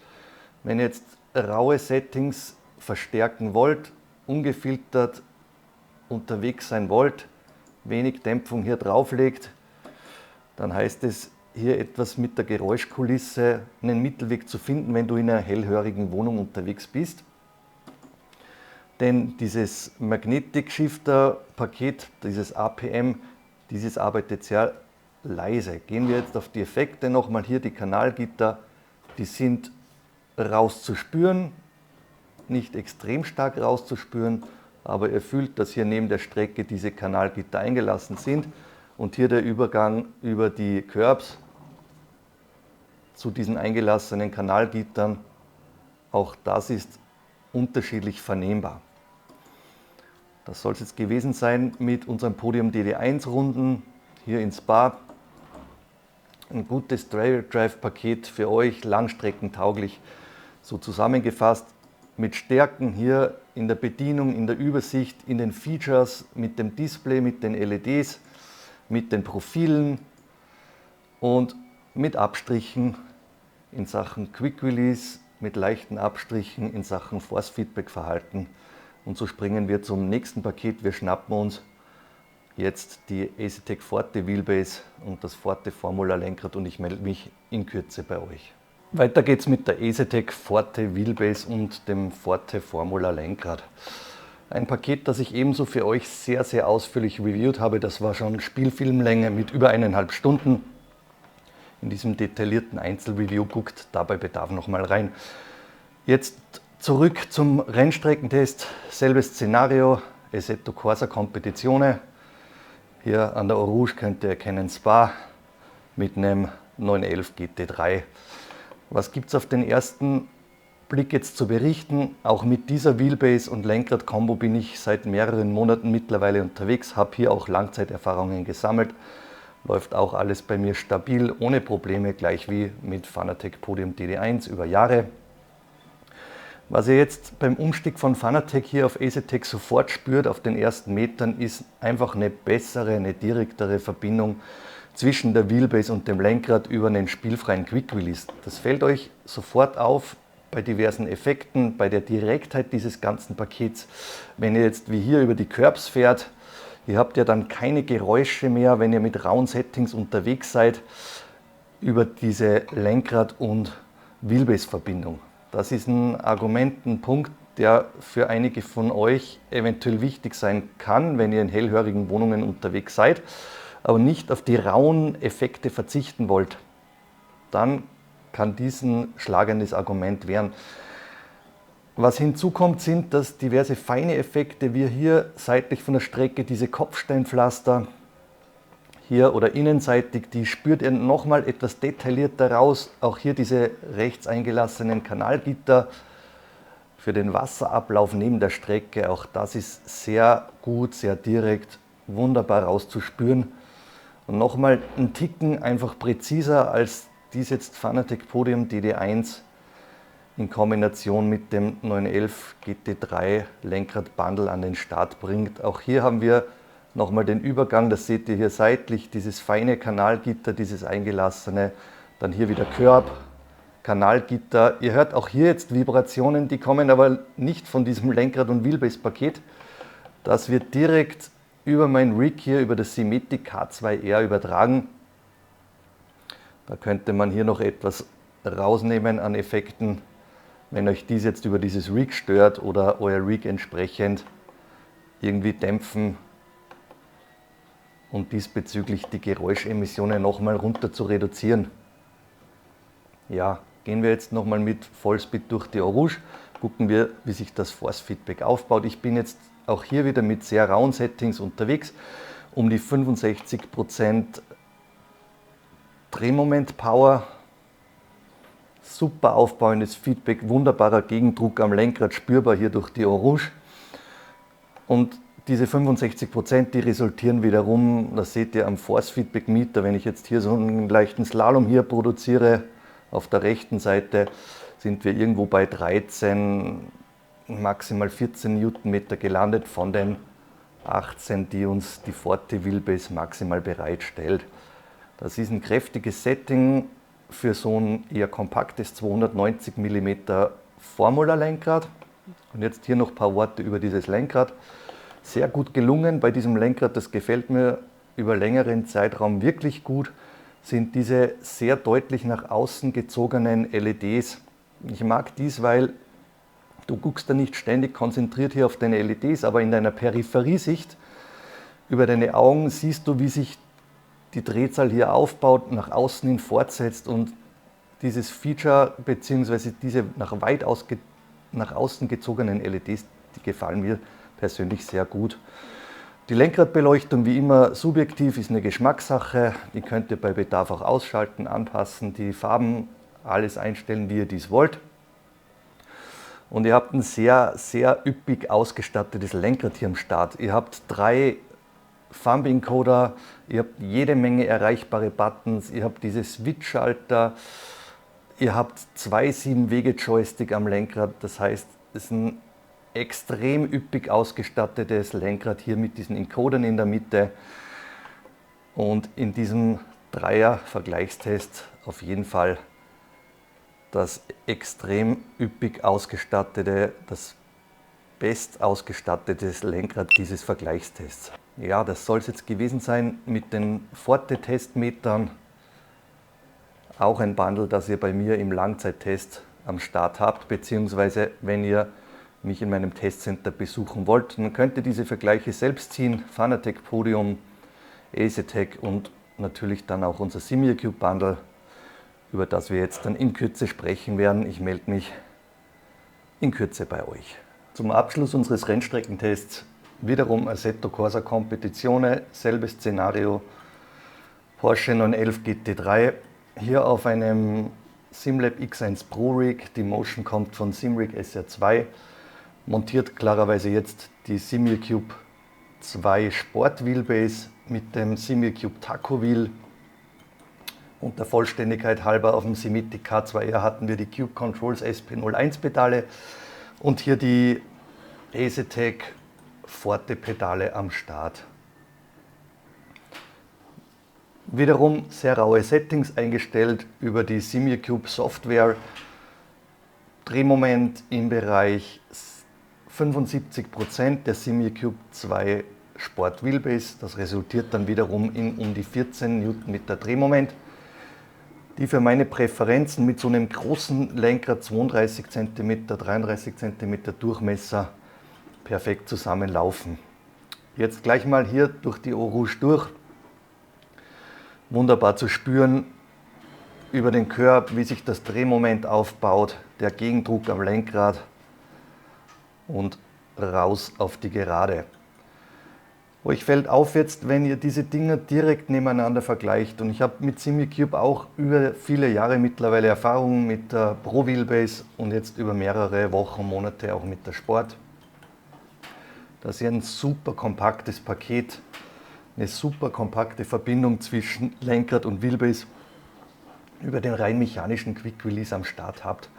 Wenn ihr jetzt raue Settings verstärken wollt, ungefiltert unterwegs sein wollt, wenig Dämpfung hier drauflegt, dann heißt es, hier etwas mit der Geräuschkulisse einen Mittelweg zu finden, wenn du in einer hellhörigen Wohnung unterwegs bist. Denn dieses Magnetic Shifter Paket, dieses APM, dieses arbeitet sehr leise. Gehen wir jetzt auf die Effekte nochmal hier, die Kanalgitter, die sind rauszuspüren, nicht extrem stark rauszuspüren, aber ihr fühlt, dass hier neben der Strecke diese Kanalgitter eingelassen sind und hier der Übergang über die Curbs zu diesen eingelassenen Kanalgittern, auch das ist unterschiedlich vernehmbar. Das soll es jetzt gewesen sein mit unserem Podium DD1 Runden hier in Spa. Ein gutes Drive-Paket für euch, langstreckentauglich, so zusammengefasst, mit Stärken hier in der Bedienung, in der Übersicht, in den Features, mit dem Display, mit den LEDs, mit den Profilen und mit Abstrichen in Sachen Quick Release, mit leichten Abstrichen in Sachen Force Feedback Verhalten. Und so springen wir zum nächsten Paket. Wir schnappen uns jetzt die EasyTech Forte Wheelbase und das Forte Formula Lenkrad und ich melde mich in Kürze bei euch. Weiter geht's mit der EasyTech Forte Wheelbase und dem Forte Formula Lenkrad. Ein Paket, das ich ebenso für euch sehr, sehr ausführlich reviewt habe. Das war schon Spielfilmlänge mit über 1,5 Stunden. In diesem detaillierten Einzelreview guckt dabei Bedarf nochmal rein. Jetzt zurück zum Rennstreckentest. Selbes Szenario, Assetto Corsa Competizione. Hier an der Eau Rouge könnt ihr erkennen Spa mit einem 911 GT3. Was gibt es auf den ersten Rückblick jetzt zu berichten. Auch mit dieser Wheelbase und Lenkrad-Kombo bin ich seit mehreren Monaten mittlerweile unterwegs, habe hier auch Langzeiterfahrungen gesammelt. Läuft auch alles bei mir stabil, ohne Probleme, gleich wie mit Fanatec Podium DD1 über Jahre. Was ihr jetzt beim Umstieg von Fanatec hier auf EasyTech sofort spürt auf den ersten Metern, ist einfach eine bessere, eine direktere Verbindung zwischen der Wheelbase und dem Lenkrad über einen spielfreien Quick Release. Das fällt euch sofort auf bei diversen Effekten, bei der Direktheit dieses ganzen Pakets. Wenn ihr jetzt wie hier über die Curbs fährt, ihr habt ja dann keine Geräusche mehr, wenn ihr mit rauen Settings unterwegs seid, über diese Lenkrad- und Wheelbase-Verbindung. Das ist ein Argument, ein Punkt, der für einige von euch eventuell wichtig sein kann, wenn ihr in hellhörigen Wohnungen unterwegs seid, aber nicht auf die rauen Effekte verzichten wollt. Dann kann dies ein schlagendes Argument werden. Was hinzukommt, sind, dass diverse feine Effekte, wie hier seitlich von der Strecke diese Kopfsteinpflaster, hier oder innenseitig, die spürt ihr nochmal etwas detaillierter raus. Auch hier diese rechts eingelassenen Kanalgitter für den Wasserablauf neben der Strecke. Auch das ist sehr gut, sehr direkt, wunderbar rauszuspüren. Und nochmal ein Ticken einfach präziser als dies jetzt Fanatec Podium DD1 in Kombination mit dem 911 GT3 Lenkrad-Bundle an den Start bringt. Auch hier haben wir nochmal den Übergang, das seht ihr hier seitlich, dieses feine Kanalgitter, dieses eingelassene, dann hier wieder Curb, Kanalgitter. Ihr hört auch hier jetzt Vibrationen, die kommen aber nicht von diesem Lenkrad- und Wheelbase-Paket. Das wird direkt über mein Rig hier, über das Simetic K2R übertragen. Da könnte man hier noch etwas rausnehmen an Effekten, wenn euch dies jetzt über dieses Rig stört oder euer Rig entsprechend irgendwie dämpfen und diesbezüglich die Geräuschemissionen nochmal runter zu reduzieren. Ja, gehen wir jetzt nochmal mit Vollspeed durch die Eau Rouge, gucken wir, wie sich das Force Feedback aufbaut. Ich bin jetzt auch hier wieder mit sehr rauen Settings unterwegs, um die 65% Drehmoment Power. Super aufbauendes Feedback, wunderbarer Gegendruck am Lenkrad, spürbar hier durch die Eau Rouge. Und diese 65%, die resultieren wiederum, das seht ihr am Force Feedback Meter, wenn ich jetzt hier so einen leichten Slalom hier produziere, auf der rechten Seite sind wir irgendwo bei 13, maximal 14 Newtonmeter gelandet von den 18, die uns die Forte Wheelbase maximal bereitstellt. Das ist ein kräftiges Setting für so ein eher kompaktes 290 mm Formula-Lenkrad. Und jetzt hier noch ein paar Worte über dieses Lenkrad. Sehr gut gelungen bei diesem Lenkrad, das gefällt mir über längeren Zeitraum wirklich gut, sind diese sehr deutlich nach außen gezogenen LEDs. Ich mag dies, weil du guckst da nicht ständig konzentriert hier auf deine LEDs, aber in deiner Peripheriesicht über deine Augen siehst du, wie sich die Drehzahl hier aufbaut, nach außen hin fortsetzt und dieses Feature bzw. diese nach außen gezogenen LEDs, die gefallen mir persönlich sehr gut. Die Lenkradbeleuchtung wie immer subjektiv, ist eine Geschmackssache, die könnt ihr bei Bedarf auch ausschalten, anpassen, die Farben, alles einstellen, wie ihr dies wollt. Und ihr habt ein sehr, sehr üppig ausgestattetes Lenkrad hier am Start. Ihr habt 3 Thumb-Encoder, ihr habt jede Menge erreichbare Buttons, ihr habt diese Switch-Schalter, ihr habt 2 7-Wege-Joystick am Lenkrad, das heißt, es ist ein extrem üppig ausgestattetes Lenkrad hier mit diesen Encodern in der Mitte und in diesem Dreier-Vergleichstest auf jeden Fall das extrem üppig ausgestattete, das best ausgestattetes Lenkrad dieses Vergleichstests. Ja, das soll es jetzt gewesen sein mit den Forte-Testmetern. Auch ein Bundle, das ihr bei mir im Langzeittest am Start habt, beziehungsweise wenn ihr mich in meinem Testcenter besuchen wollt, dann könnt ihr diese Vergleiche selbst ziehen. Fanatec Podium, EasyTech und natürlich dann auch unser SimiaCube Bundle, über das wir jetzt dann in Kürze sprechen werden. Ich melde mich in Kürze bei euch. Zum Abschluss unseres Rennstreckentests wiederum Assetto Corsa Competizione, selbes Szenario, Porsche 911 GT3, hier auf einem SimLab X1 Pro Rig, die Motion kommt von Simrig SR2, montiert klarerweise jetzt die SimiCube 2 Sport Wheelbase mit dem SimiCube Taco Wheel. Und der Vollständigkeit halber auf dem Simitic K2R hatten wir die Cube Controls SP01 Pedale und hier die Asetec Forte Pedale am Start. Wiederum sehr raue Settings eingestellt über die SimiCube Software. Drehmoment im Bereich 75% der SimiCube 2 Sport Wheelbase. Das resultiert dann wiederum in um die 14 Newtonmeter Drehmoment, die für meine Präferenzen mit so einem großen Lenkrad 32 cm, 33 cm Durchmesser perfekt zusammenlaufen. Jetzt gleich mal hier durch die Eau Rouge durch. Wunderbar zu spüren über den Curb, wie sich das Drehmoment aufbaut, der Gegendruck am Lenkrad und raus auf die Gerade. Euch fällt auf jetzt, wenn ihr diese Dinger direkt nebeneinander vergleicht, und ich habe mit SimiCube auch über viele Jahre mittlerweile Erfahrung mit der Pro Wheelbase und jetzt über mehrere Wochen, Monate auch mit der Sport. Das ist ein super kompaktes Paket, eine super kompakte Verbindung zwischen Lenkrad und Wheelbase über den rein mechanischen Quick Release am Start habt.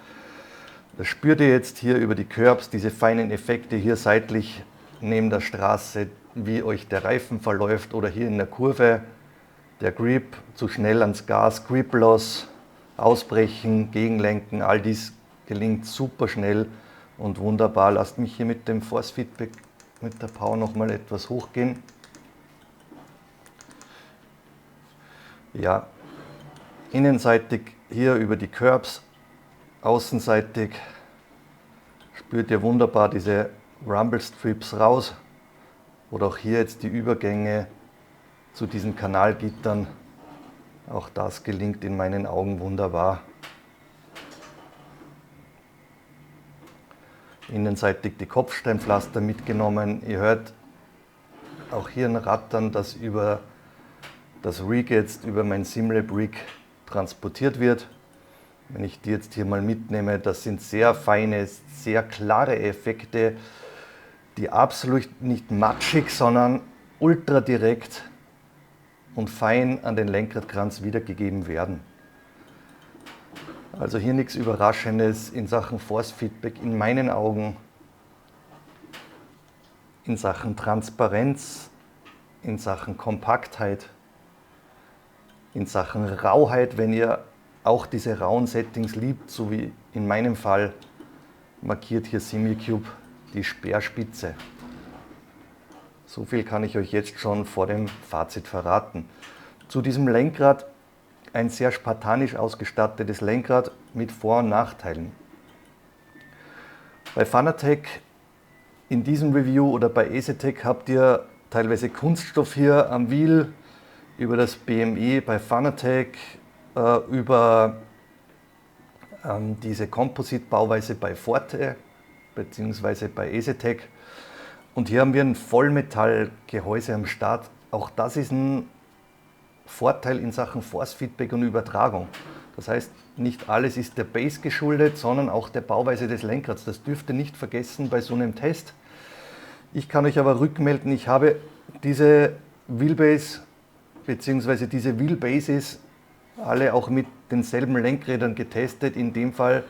Das spürt ihr jetzt hier über die Curbs, diese feinen Effekte hier seitlich neben der Straße, wie euch der Reifen verläuft, oder hier in der Kurve der Grip, zu schnell ans Gas, Grip Loss, Ausbrechen, Gegenlenken, all dies gelingt super schnell und wunderbar. Lasst mich hier mit dem Force Feedback mit der Power nochmal etwas hochgehen. Ja, innenseitig hier über die Curbs, außenseitig spürt ihr wunderbar diese Rumble Strips raus, oder auch hier jetzt die Übergänge zu diesen Kanalgittern. Auch das gelingt in meinen Augen wunderbar. Innenseitig die Kopfsteinpflaster mitgenommen. Ihr hört auch hier ein Rattern, das über das Rig jetzt über mein SimLab Rig transportiert wird. Wenn ich die jetzt hier mal mitnehme, das sind sehr feine, sehr klare Effekte, die absolut nicht matschig, sondern ultra direkt und fein an den Lenkradkranz wiedergegeben werden. Also hier nichts Überraschendes in Sachen Force Feedback in meinen Augen, in Sachen Transparenz, in Sachen Kompaktheit, in Sachen Rauheit, wenn ihr auch diese rauen Settings liebt, so wie in meinem Fall, markiert hier SimiCube die Speerspitze. So viel kann ich euch jetzt schon vor dem Fazit verraten. Zu diesem Lenkrad, ein sehr spartanisch ausgestattetes Lenkrad mit Vor- und Nachteilen. Bei Fanatec in diesem Review oder bei Asetec habt ihr teilweise Kunststoff hier am Wheel, über das BME bei Fanatec, über diese Composite-Bauweise bei Forte bzw. bei Asetec. Und hier haben wir ein Vollmetallgehäuse am Start. Auch das ist ein Vorteil in Sachen Force Feedback und Übertragung. Das heißt, nicht alles ist der Base geschuldet, sondern auch der Bauweise des Lenkrads. Das dürft ihr nicht vergessen bei so einem Test. Ich kann euch aber rückmelden, ich habe diese Wheelbase bzw. diese Wheelbases alle auch mit denselben Lenkrädern getestet. In dem Fall,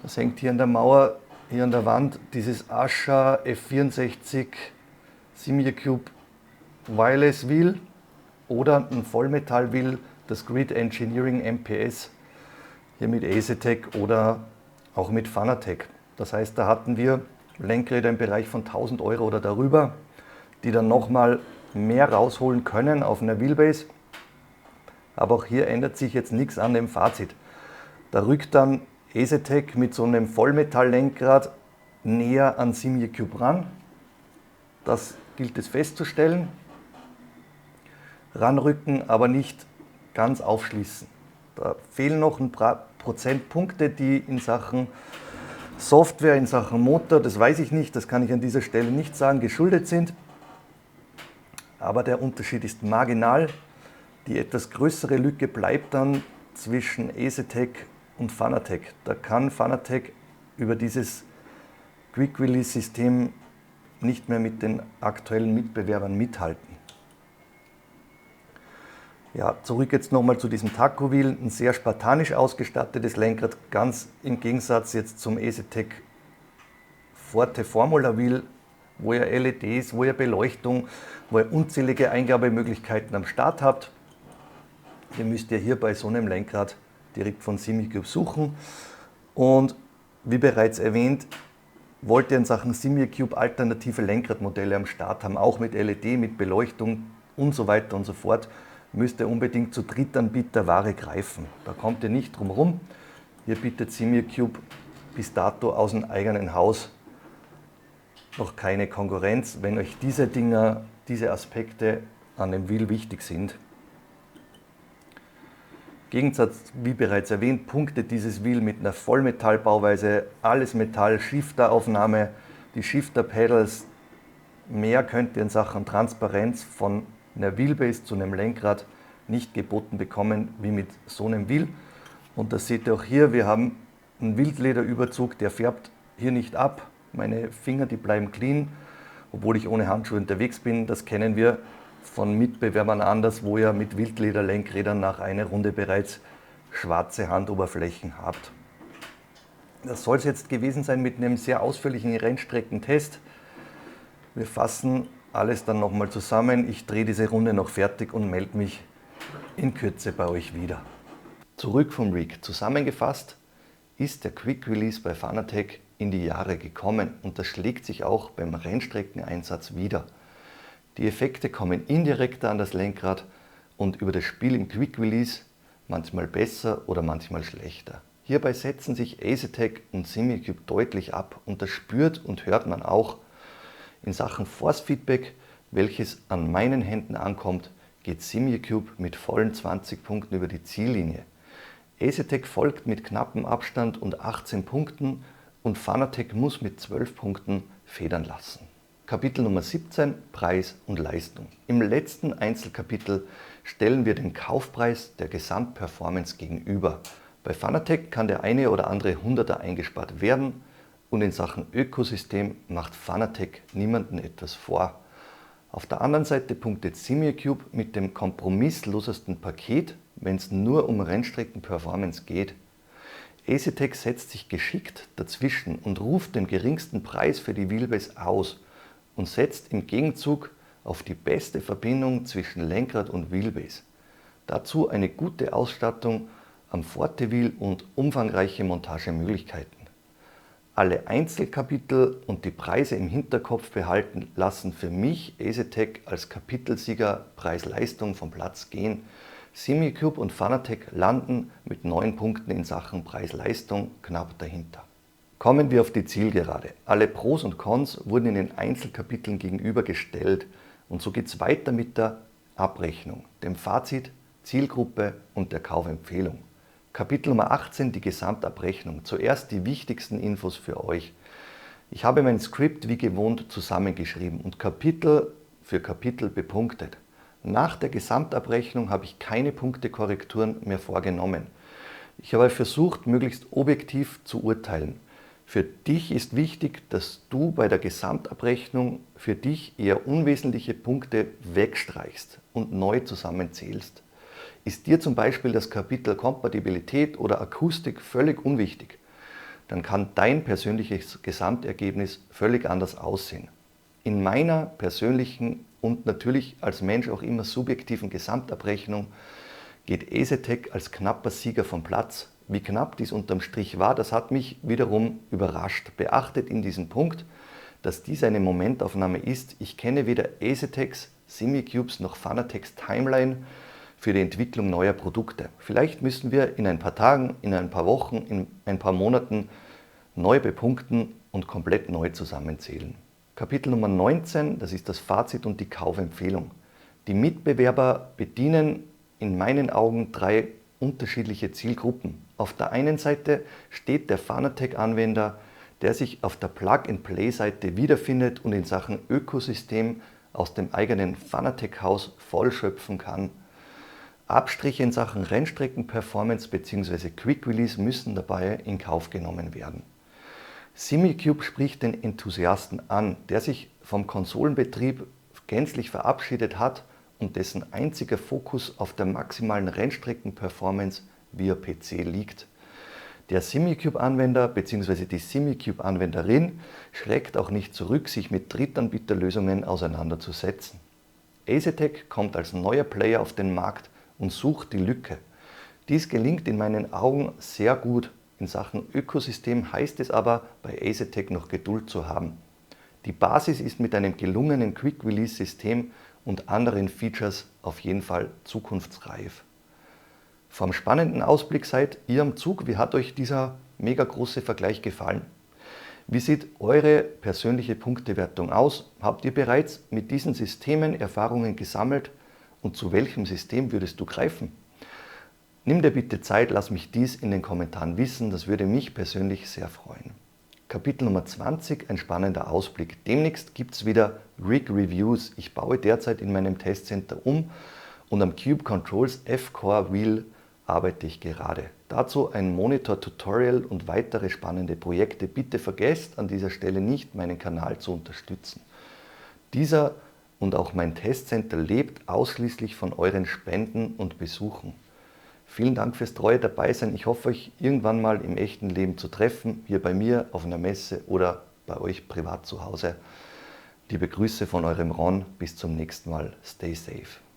das hängt hier an der Mauer, hier an der Wand, dieses Asha F64 SimiCube Wireless Wheel oder ein Vollmetall Wheel, das Grid Engineering MPS, hier mit Asetec oder auch mit Fanatec. Das heißt, da hatten wir Lenkräder im Bereich von 1000 Euro oder darüber, die dann nochmal mehr rausholen können auf einer Wheelbase. Aber auch hier ändert sich jetzt nichts an dem Fazit. Da rückt dann Asetec mit so einem Vollmetalllenkrad näher an SimiCube ran. Das gilt es festzustellen. Ranrücken, aber nicht ganz aufschließen. Da fehlen noch ein paar Prozentpunkte, die in Sachen Software, in Sachen Motor, das weiß ich nicht, das kann ich an dieser Stelle nicht sagen, geschuldet sind. Aber der Unterschied ist marginal. Die etwas größere Lücke bleibt dann zwischen Asetec und Fanatec. Da kann Fanatec über dieses Quick Release System nicht mehr mit den aktuellen Mitbewerbern mithalten. Ja, zurück jetzt nochmal zu diesem Taco Wheel, ein sehr spartanisch ausgestattetes Lenkrad, ganz im Gegensatz jetzt zum EasyTech Forte Formula Wheel, wo ihr LEDs, wo ihr Beleuchtung, wo ihr unzählige Eingabemöglichkeiten am Start habt. Ihr müsst ihr hier bei so einem Lenkrad direkt von SimiCube suchen. Und wie bereits erwähnt, wollt ihr in Sachen SimiCube alternative Lenkradmodelle am Start haben, auch mit LED, mit Beleuchtung und so weiter und so fort, müsst ihr unbedingt zu Drittanbieterware greifen. Da kommt ihr nicht drum herum. Hier bietet SimiCube bis dato aus dem eigenen Haus noch keine Konkurrenz, wenn euch diese Dinger, diese Aspekte an dem Wheel wichtig sind. Im Gegensatz, wie bereits erwähnt, punktet dieses Wheel mit einer Vollmetallbauweise, alles Metall, Shifteraufnahme, die Shifter-Pedals. Mehr könnt ihr in Sachen Transparenz von einer Wheelbase zu einem Lenkrad nicht geboten bekommen wie mit so einem Wheel. Und das seht ihr auch hier, wir haben einen Wildlederüberzug, der färbt hier nicht ab. Meine Finger, die bleiben clean, obwohl ich ohne Handschuhe unterwegs bin. Das kennen wir von Mitbewerbern anders, wo ihr mit Wildlederlenkrädern nach einer Runde bereits schwarze Handoberflächen habt. Das soll es jetzt gewesen sein mit einem sehr ausführlichen Rennstreckentest. Wir fassen alles dann nochmal zusammen. Ich drehe diese Runde noch fertig und melde mich in Kürze bei euch wieder. Zurück vom Rig. Zusammengefasst ist der Quick Release bei Fanatec in die Jahre gekommen und das schlägt sich auch beim Rennstreckeneinsatz wieder. Die Effekte kommen indirekter an das Lenkrad und über das Spiel im Quick Release manchmal besser oder manchmal schlechter. Hierbei setzen sich EasyTech und SimiCube deutlich ab und das spürt und hört man auch. In Sachen Force Feedback, welches an meinen Händen ankommt, geht SimiCube mit vollen 20 Punkten über die Ziellinie. EasyTech folgt mit knappem Abstand und 18 Punkten und Fanatec muss mit 12 Punkten federn lassen. Kapitel Nummer 17, Preis und Leistung. Im letzten Einzelkapitel stellen wir den Kaufpreis der Gesamtperformance gegenüber. Bei Fanatec kann der eine oder andere Hunderter eingespart werden und in Sachen Ökosystem macht Fanatec niemandem etwas vor. Auf der anderen Seite punktet SimiCube mit dem kompromisslosesten Paket, wenn es nur um Rennstreckenperformance geht. EasyTech setzt sich geschickt dazwischen und ruft den geringsten Preis für die Wheelbase aus und setzt im Gegenzug auf die beste Verbindung zwischen Lenkrad und Wheelbase. Dazu eine gute Ausstattung am Forte Wheel und umfangreiche Montagemöglichkeiten. Alle Einzelkapitel und die Preise im Hinterkopf behalten lassen für mich EasyTech als Kapitelsieger Preis-Leistung vom Platz gehen. SimiCube und Fanatec landen mit 9 Punkten in Sachen Preis-Leistung knapp dahinter. Kommen wir auf die Zielgerade. Alle Pros und Cons wurden in den Einzelkapiteln gegenübergestellt und so geht es weiter mit der Abrechnung, dem Fazit, Zielgruppe und der Kaufempfehlung. Kapitel Nummer 18, die Gesamtabrechnung. Zuerst die wichtigsten Infos für euch. Ich habe mein Skript wie gewohnt zusammengeschrieben und Kapitel für Kapitel bepunktet. Nach der Gesamtabrechnung habe ich keine Punktekorrekturen mehr vorgenommen. Ich habe versucht, möglichst objektiv zu urteilen. Für dich ist wichtig, dass du bei der Gesamtabrechnung für dich eher unwesentliche Punkte wegstreichst und neu zusammenzählst. Ist dir zum Beispiel das Kapitel Kompatibilität oder Akustik völlig unwichtig, dann kann dein persönliches Gesamtergebnis völlig anders aussehen. In meiner persönlichen und natürlich als Mensch auch immer subjektiven Gesamtabrechnung geht EasyTech als knapper Sieger vom Platz. Wie knapp dies unterm Strich war, das hat mich wiederum überrascht. Beachtet in diesem Punkt, dass dies eine Momentaufnahme ist. Ich kenne weder EasyTechs, SimiCubes noch Fanatec's Timeline für die Entwicklung neuer Produkte. Vielleicht müssen wir in ein paar Tagen, in ein paar Wochen, in ein paar Monaten neu bepunkten und komplett neu zusammenzählen. Kapitel Nummer 19, das ist das Fazit und die Kaufempfehlung. Die Mitbewerber bedienen in meinen Augen 3 unterschiedliche Zielgruppen. Auf der einen Seite steht der Fanatec-Anwender, der sich auf der Plug-and-Play-Seite wiederfindet und in Sachen Ökosystem aus dem eigenen Fanatec-Haus vollschöpfen kann. Abstriche in Sachen Rennstrecken-Performance bzw. Quick Release müssen dabei in Kauf genommen werden. SimiCube spricht den Enthusiasten an, der sich vom Konsolenbetrieb gänzlich verabschiedet hat und dessen einziger Fokus auf der maximalen Rennstrecken-Performance via PC liegt. Der SimiCube-Anwender bzw. die SimiCube-Anwenderin schreckt auch nicht zurück, sich mit Drittanbieterlösungen auseinanderzusetzen. Asetek kommt als neuer Player auf den Markt und sucht die Lücke. Dies gelingt in meinen Augen sehr gut. In Sachen Ökosystem heißt es aber, bei Asetek noch Geduld zu haben. Die Basis ist mit einem gelungenen Quick-Release-System und anderen Features auf jeden Fall zukunftsreif. Vom spannenden Ausblick seid ihr am Zug. Wie hat euch dieser mega große Vergleich gefallen? Wie sieht eure persönliche Punktewertung aus? Habt ihr bereits mit diesen Systemen Erfahrungen gesammelt und zu welchem System würdest du greifen? Nimm dir bitte Zeit, lass mich dies in den Kommentaren wissen, das würde mich persönlich sehr freuen. Kapitel Nummer 20, ein spannender Ausblick. Demnächst gibt es wieder Rig Reviews. Ich baue derzeit in meinem Testcenter um und am Cube Controls F-Core Wheel arbeite ich gerade. Dazu ein Monitor-Tutorial und weitere spannende Projekte. Bitte vergesst an dieser Stelle nicht, meinen Kanal zu unterstützen. Dieser und auch mein Testcenter lebt ausschließlich von euren Spenden und Besuchen. Vielen Dank fürs treue Dabeisein. Ich hoffe, euch irgendwann mal im echten Leben zu treffen, hier bei mir auf einer Messe oder bei euch privat zu Hause. Liebe Grüße von eurem Ron. Bis zum nächsten Mal. Stay safe.